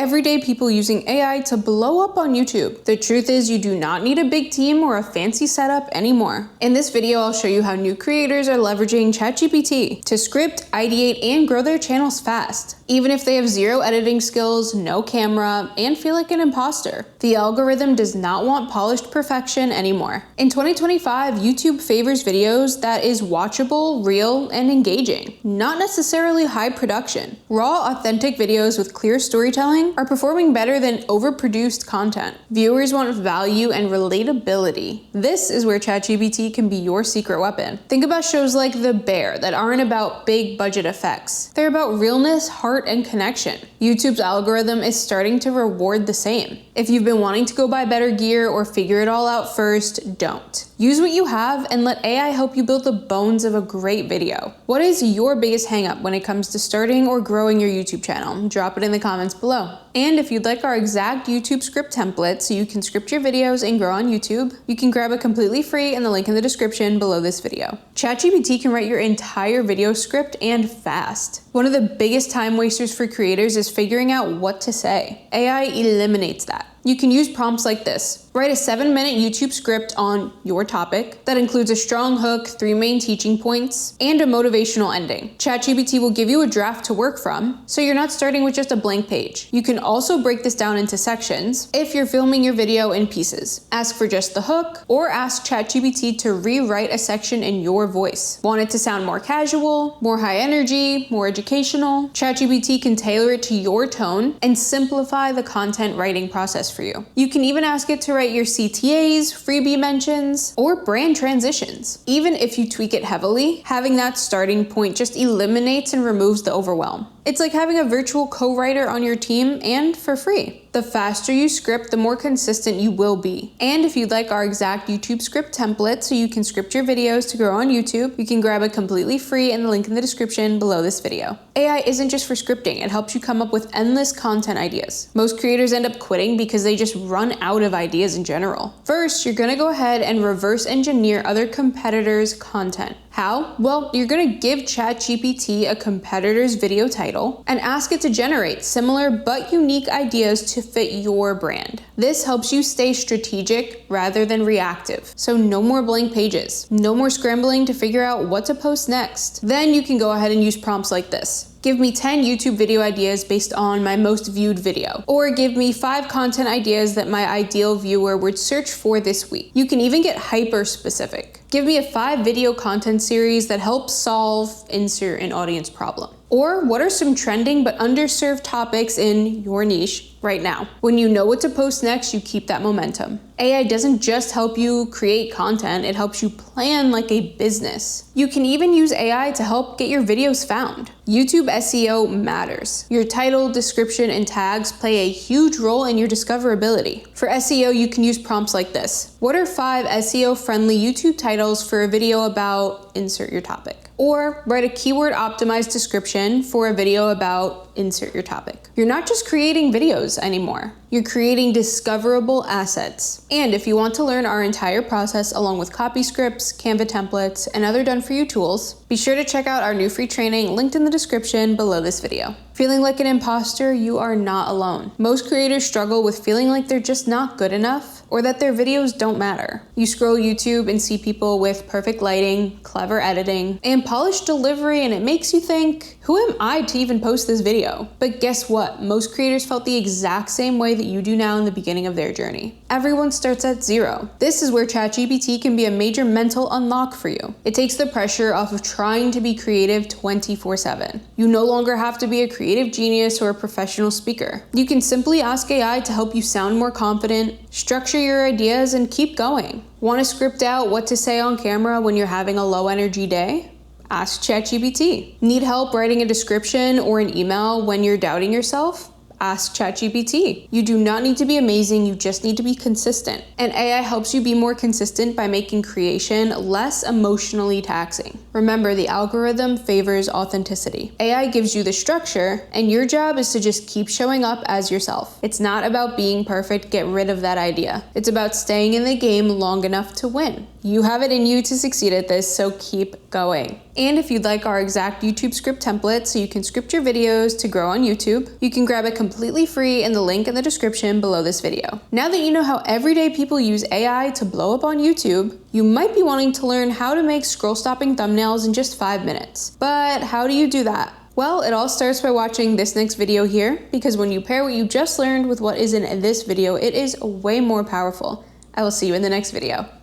everyday people using AI to blow up on YouTube. The truth is, you do not need a big team or a fancy setup anymore. In this video, I'll show you how new creators are leveraging ChatGPT to script, ideate, and grow their channels fast, even if they have zero editing skills, no camera, and feel like an imposter. The algorithm does not want polished perfection anymore. In 2025, YouTube favors videos that is watchable, real, and engaging, not necessarily high production. Raw, authentic videos with clear storytelling are performing better than overproduced content. Viewers want value and relatability. This is where ChatGPT can be your secret weapon. Think about shows like The Bear that aren't about big budget effects. They're about realness, heart, and connection. YouTube's algorithm is starting to reward the same. If you've been wanting to go buy better gear or figure it all out first, don't. Use what you have and let AI help you build the bones of a great video. What is your biggest hangup when it comes to starting or growing your YouTube channel? Drop it in the comments below. And if you'd like our exact YouTube script template so you can script your videos and grow on YouTube, you can grab it completely free in the link in the description below this video. ChatGPT can write your entire video script and fast. One of the biggest time wasters for creators is figuring out what to say. AI eliminates that. You can use prompts like this. Write a 7-minute YouTube script on your topic that includes a strong hook, 3 main teaching points, and a motivational ending. ChatGPT will give you a draft to work from, so you're not starting with just a blank page. You can also break this down into sections if you're filming your video in pieces. Ask for just the hook, or ask ChatGPT to rewrite a section in your voice. Want it to sound more casual, more high energy, more educational? ChatGPT can tailor it to your tone and simplify the content writing process for you. You can even ask it to write your CTAs, freebie mentions, or brand transitions. Even if you tweak it heavily, having that starting point just eliminates and removes the overwhelm. It's like having a virtual co-writer on your team, and for free. The faster you script, the more consistent you will be. And if you'd like our exact YouTube script template so you can script your videos to grow on YouTube, you can grab it completely free in the link in the description below this video. AI isn't just for scripting, it helps you come up with endless content ideas. Most creators end up quitting because they just run out of ideas in general. First, you're gonna go ahead and reverse engineer other competitors' content. How? Well, you're gonna give ChatGPT a competitor's video title and ask it to generate similar but unique ideas to fit your brand. This helps you stay strategic rather than reactive. So no more blank pages, no more scrambling to figure out what to post next. Then you can go ahead and use prompts like this. Give me 10 YouTube video ideas based on my most viewed video. Or give me 5 content ideas that my ideal viewer would search for this week. You can even get hyper specific. Give me a 5 video content series that helps solve insert an audience problem. Or what are some trending but underserved topics in your niche right now? When you know what to post next, you keep that momentum. AI doesn't just help you create content, it helps you plan like a business. You can even use AI to help get your videos found. YouTube SEO matters. Your title, description, and tags play a huge role in your discoverability. For SEO, you can use prompts like this. What are 5 SEO-friendly YouTube titles for a video about insert your topic? Or write a keyword-optimized description for a video about insert your topic. You're not just creating videos anymore. You're creating discoverable assets. And if you want to learn our entire process along with copy scripts, Canva templates, and other done-for-you tools, be sure to check out our new free training linked in the description below this video. Feeling like an imposter? You are not alone. Most creators struggle with feeling like they're just not good enough or that their videos don't matter. You scroll YouTube and see people with perfect lighting, clever editing, and polished delivery, and it makes you think, who am I to even post this video? But guess what? Most creators felt the exact same way that you do now in the beginning of their journey. Everyone starts at zero. This is where ChatGPT can be a major mental unlock for you. It takes the pressure off of trying to be creative 24/7. You no longer have to be a creative genius or a professional speaker. You can simply ask AI to help you sound more confident, structure your ideas, and keep going. Want to script out what to say on camera when you're having a low energy day? Ask ChatGPT. Need help writing a description or an email when you're doubting yourself? Ask ChatGPT. You do not need to be amazing, you just need to be consistent. And AI helps you be more consistent by making creation less emotionally taxing. Remember, the algorithm favors authenticity. AI gives you the structure, and your job is to just keep showing up as yourself. It's not about being perfect, get rid of that idea. It's about staying in the game long enough to win. You have it in you to succeed at this, so keep going. And if you'd like our exact YouTube script template so you can script your videos to grow on YouTube, you can grab it completely free in the link in the description below this video. Now that you know how everyday people use AI to blow up on YouTube, you might be wanting to learn how to make scroll-stopping thumbnails in just 5 minutes. But how do you do that? Well, it all starts by watching this next video here, because when you pair what you just learned with what is in this video, it is way more powerful. I will see you in the next video.